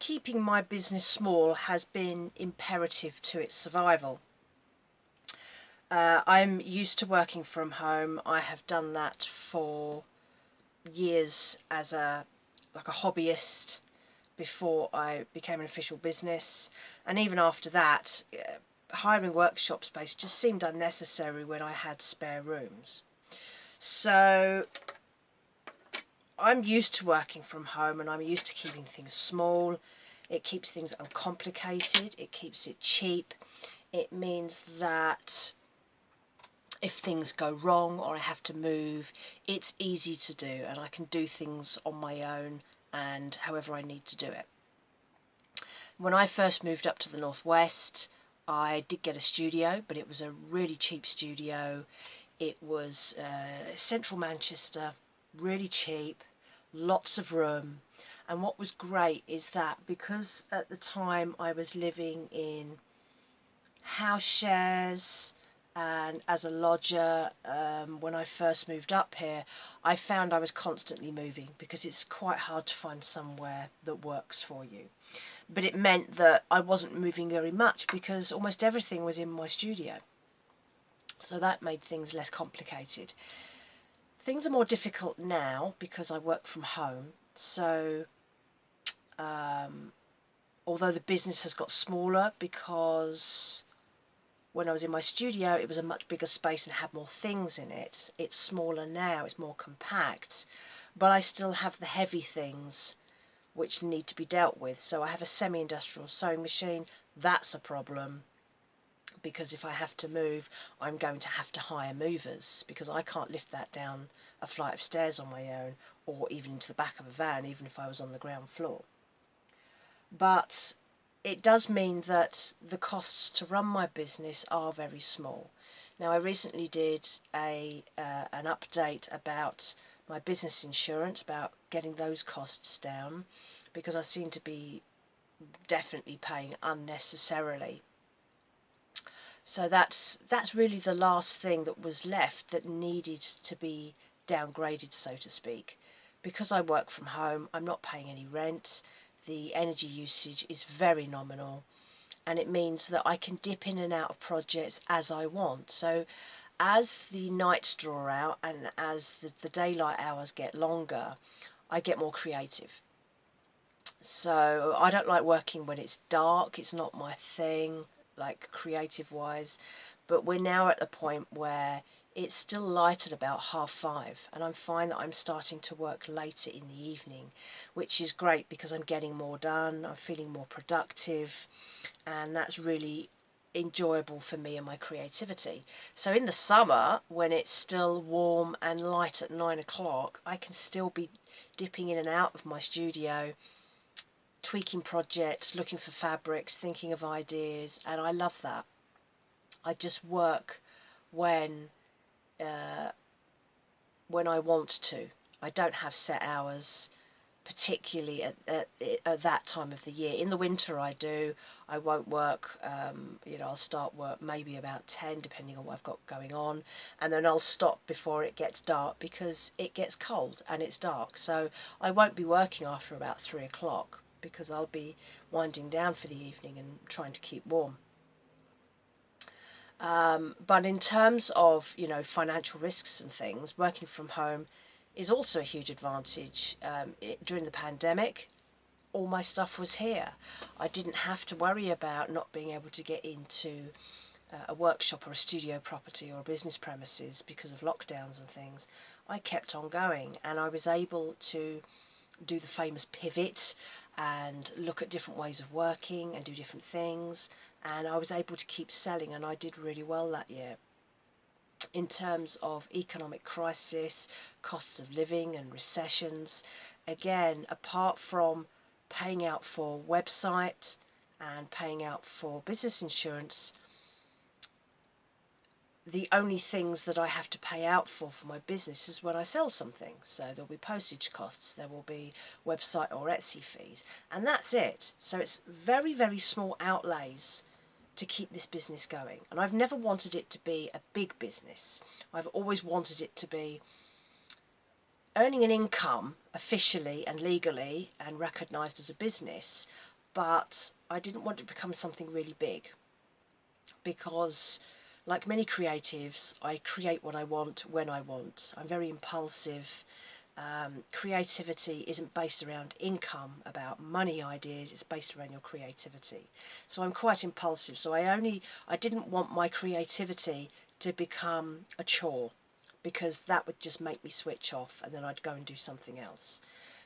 keeping my business small has been imperative to its survival. I'm used to working from home. I have done that for years as a hobbyist before I became an official business, and even after that, hiring workshop space just seemed unnecessary when I had spare rooms. So I'm used to working from home, and I'm used to keeping things small. It keeps things uncomplicated, it keeps it cheap. It means that if things go wrong or I have to move, it's easy to do, and I can do things on my own and however I need to do it. When I first moved up to the northwest, I did get a studio, but it was a really cheap studio. It was central Manchester, really cheap, lots of room. And what was great is that because at the time I was living in house shares and as a lodger, when I first moved up here, I found I was constantly moving because it's quite hard to find somewhere that works for you. But it meant that I wasn't moving very much because almost everything was in my studio. So that made things less complicated. Things are more difficult now because I work from home. So although the business has got smaller because when I was in my studio it was a much bigger space and had more things in it, it's smaller now, it's more compact. But I still have the heavy things which need to be dealt with. So I have a semi-industrial sewing machine. That's a problem because if I have to move, I'm going to have to hire movers because I can't lift that down a flight of stairs on my own or even into the back of a van, even if I was on the ground floor. But it does mean that the costs to run my business are very small. Now, I recently did an update about my business insurance, about getting those costs down, because I seem to be definitely paying unnecessarily. So that's really the last thing that was left that needed to be downgraded, so to speak. Because I work from home, I'm not paying any rent. The energy usage is very nominal, and it means that I can dip in and out of projects as I want. So as the nights draw out and as the daylight hours get longer, I get more creative. So I don't like working when it's dark. It's not my thing, like creative wise. But we're now at the point where it's still light at about 5:30, and I'm finding that I'm starting to work later in the evening, which is great because I'm getting more done, I'm feeling more productive, and that's really enjoyable for me and my creativity. So in the summer, when it's still warm and light at 9 o'clock, I can still be dipping in and out of my studio, tweaking projects, looking for fabrics, thinking of ideas, and I love that. I just work when I want to. I don't have set hours, particularly at that time of the year. In the winter I do. I won't work, I'll start work maybe about 10, depending on what I've got going on, and then I'll stop before it gets dark because it gets cold and it's dark. So I won't be working after about 3 o'clock because I'll be winding down for the evening and trying to keep warm. But in terms of, financial risks and things, working from home is also a huge advantage. During the pandemic, all my stuff was here. I didn't have to worry about not being able to get into a workshop or a studio property or a business premises because of lockdowns and things. I kept on going, and I was able to do the famous pivot and look at different ways of working and do different things, and I was able to keep selling, and I did really well that year. In terms of economic crisis, costs of living and recessions, again, apart from paying out for website and paying out for business insurance, the only things that I have to pay out for my business is when I sell something. So there'll be postage costs, there will be website or Etsy fees, and that's it. So it's very, very small outlays to keep this business going. And I've never wanted it to be a big business. I've always wanted it to be earning an income officially and legally and recognised as a business, but I didn't want it to become something really big, because like many creatives, I create what I want when I want. I'm very impulsive. Creativity isn't based around income, about money ideas, it's based around your creativity. So I'm quite impulsive, so I didn't want my creativity to become a chore, because that would just make me switch off and then I'd go and do something else.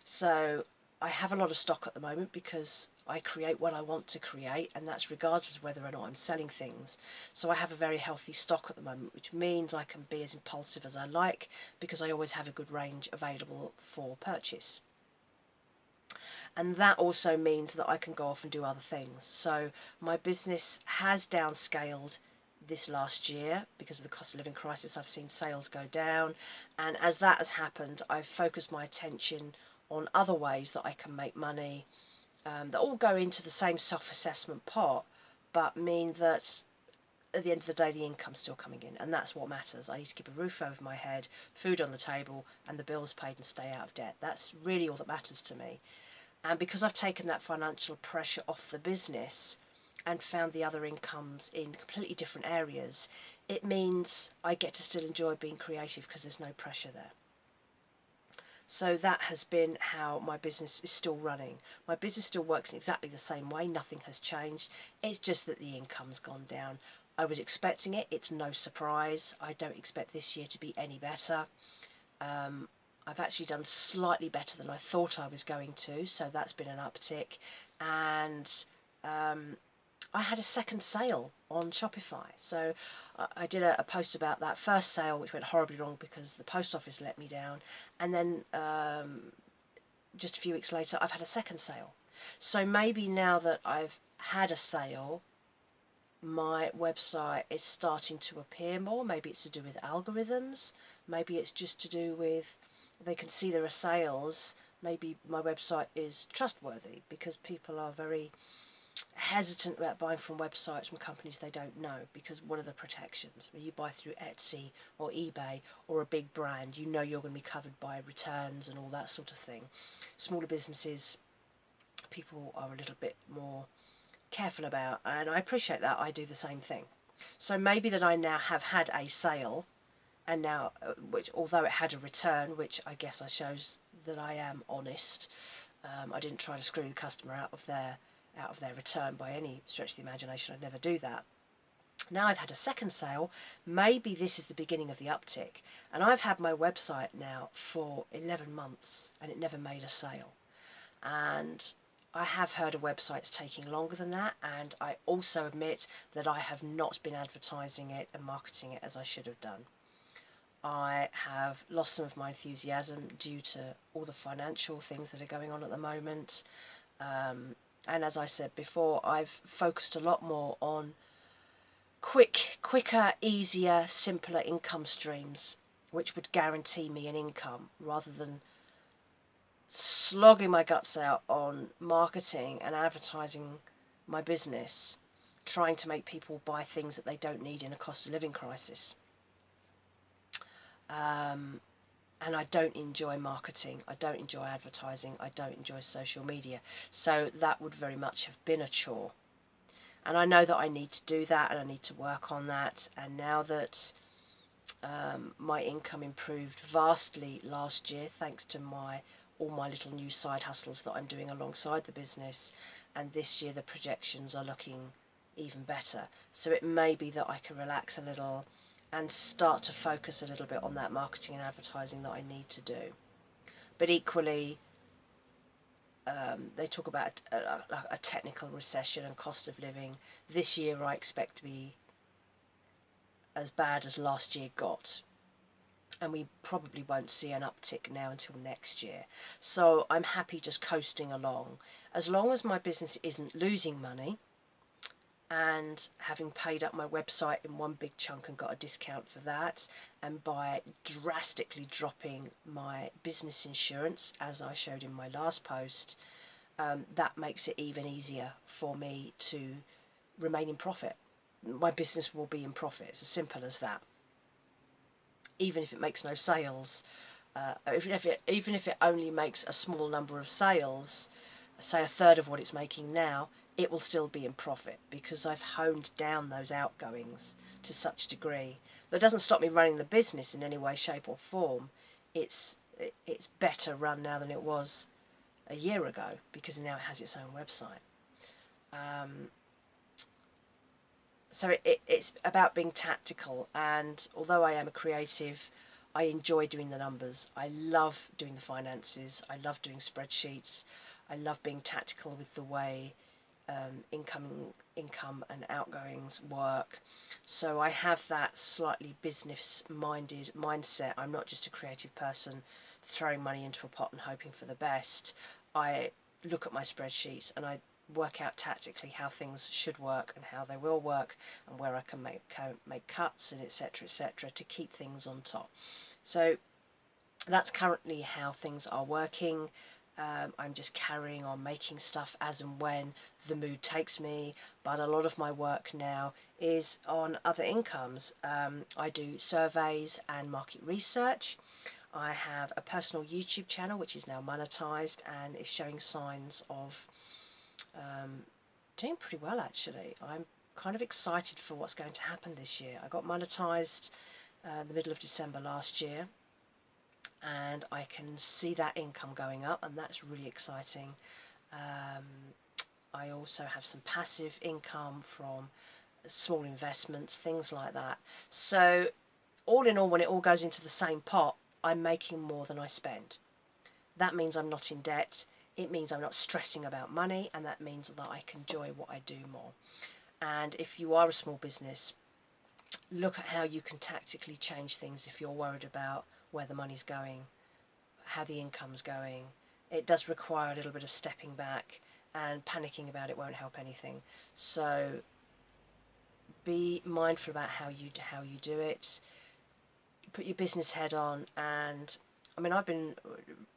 So I have a lot of stock at the moment because I create what I want to create, and that's regardless of whether or not I'm selling things. So I have a very healthy stock at the moment, which means I can be as impulsive as I like, because I always have a good range available for purchase. And that also means that I can go off and do other things. So my business has downscaled this last year because of the cost of living crisis. I've seen sales go down, and as that has happened, I've focused my attention on other ways that I can make money, that all go into the same self-assessment pot, but mean that at the end of the day the income's still coming in, and that's what matters. I need to keep a roof over my head, food on the table, and the bills paid, and stay out of debt. That's really all that matters to me. And because I've taken that financial pressure off the business and found the other incomes in completely different areas, it means I get to still enjoy being creative because there's no pressure there. So that has been how my business is still running. My business still works in exactly the same way. Nothing has changed. It's just that the income's gone down. I was expecting it. It's no surprise. I don't expect this year to be any better. I've actually done slightly better than I thought I was going to, so that's been an uptick. And I had a second sale on Shopify. So I did a post about that first sale, which went horribly wrong because the post office let me down. And then just a few weeks later, I've had a second sale. So maybe now that I've had a sale, my website is starting to appear more. Maybe it's to do with algorithms. Maybe it's just to do with they can see there are sales. Maybe my website is trustworthy because people are very hesitant about buying from websites from companies they don't know, because what are the protections? When you buy through Etsy or eBay or a big brand, you know you're going to be covered by returns and all that sort of thing. Smaller businesses, people are a little bit more careful about, and I appreciate that. I do the same thing. So maybe that I now have had a sale, and now, which although it had a return, which I guess I shows that I am honest, I didn't try to screw the customer out of their return by any stretch of the imagination. I'd never do that. Now I've had a second sale, maybe this is the beginning of the uptick. And I've had my website now for 11 months and it never made a sale. And I have heard of websites taking longer than that, and I also admit that I have not been advertising it and marketing it as I should have done. I have lost some of my enthusiasm due to all the financial things that are going on at the moment. And as I said before, I've focused a lot more on quicker, easier, simpler income streams, which would guarantee me an income, rather than slogging my guts out on marketing and advertising my business, trying to make people buy things that they don't need in a cost of living crisis. And I don't enjoy marketing, I don't enjoy advertising, I don't enjoy social media. So that would very much have been a chore. And I know that I need to do that, and I need to work on that. And now that my income improved vastly last year, thanks to all my little new side hustles that I'm doing alongside the business, and this year the projections are looking even better. So it may be that I can relax a little and start to focus a little bit on that marketing and advertising that I need to do. But equally, they talk about a technical recession and cost of living. This year I expect to be as bad as last year got, and we probably won't see an uptick now until next year. So I'm happy just coasting along, as long as my business isn't losing money, and having paid up my website in one big chunk and got a discount for that, and by drastically dropping my business insurance, as I showed in my last post, that makes it even easier for me to remain in profit. My business will be in profit. It's as simple as that. Even if it makes no sales, even if it only makes a small number of sales, say a third of what it's making now, it will still be in profit because I've honed down those outgoings to such a degree. That doesn't stop me running the business in any way, shape or form. It's better run now than it was a year ago because now it has its own website. So it's about being tactical, and although I am a creative, I enjoy doing the numbers. I love doing the finances. I love doing spreadsheets. I love being tactical with the way income and outgoings work. So I have that slightly business-minded mindset. I'm not just a creative person throwing money into a pot and hoping for the best. I look at my spreadsheets and I work out tactically how things should work and how they will work and where I can make cuts and etc. to keep things on top. So that's currently how things are working. I'm just carrying on making stuff as and when the mood takes me, but a lot of my work now is on other incomes. I do surveys and market research. I have a personal YouTube channel which is now monetized and is showing signs of doing pretty well, actually. I'm kind of excited for what's going to happen this year. I got monetized the middle of December last year, and I can see that income going up, and that's really exciting. I also have some passive income from small investments, things like that. So all in all, when it all goes into the same pot, I'm making more than I spend. That means I'm not in debt. It means I'm not stressing about money, and that means that I can enjoy what I do more. And if you are a small business, look at how you can tactically change things if you're worried about where the money's going, how the income's going. It does require a little bit of stepping back, and panicking about it won't help anything. So be mindful about how you do it. Put your business head on, and I mean, I've been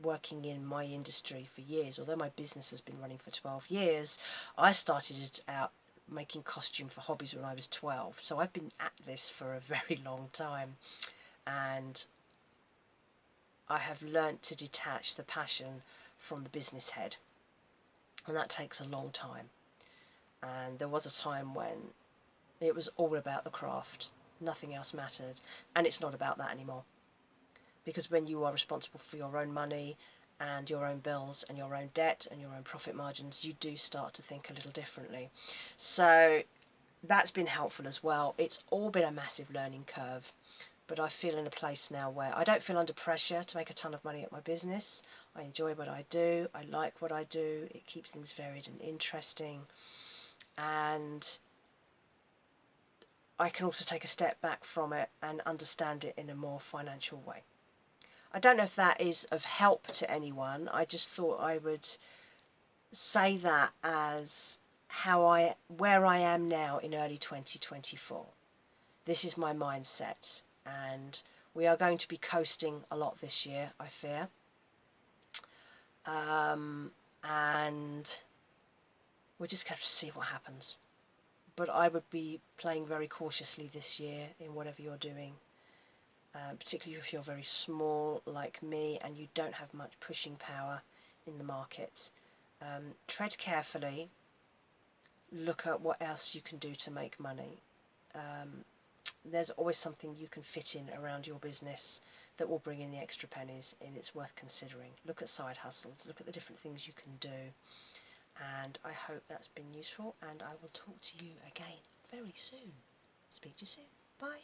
working in my industry for years. Although my business has been running for 12 years, I started it out making costume for hobbies when I was 12. So I've been at this for a very long time, and I have learnt to detach the passion from the business head, and that takes a long time. And there was a time when it was all about the craft, nothing else mattered, and it's not about that anymore. Because when you are responsible for your own money and your own bills and your own debt and your own profit margins, you do start to think a little differently. So that's been helpful as well. It's all been a massive learning curve, but I feel in a place now where I don't feel under pressure to make a ton of money at my business. I enjoy what I do. I like what I do. It keeps things varied and interesting. And I can also take a step back from it and understand it in a more financial way. I don't know if that is of help to anyone. I just thought I would say that as where I am now in early 2024. This is my mindset, and we are going to be coasting a lot this year, I fear. And we're just going to see what happens. But I would be playing very cautiously this year in whatever you're doing. Particularly if you're very small like me and you don't have much pushing power in the market. Tread carefully, look at what else you can do to make money. There's always something you can fit in around your business that will bring in the extra pennies, and it's worth considering. Look at side hustles, look at the different things you can do, and I hope that's been useful, and I will talk to you again very soon. Speak to you soon. Bye.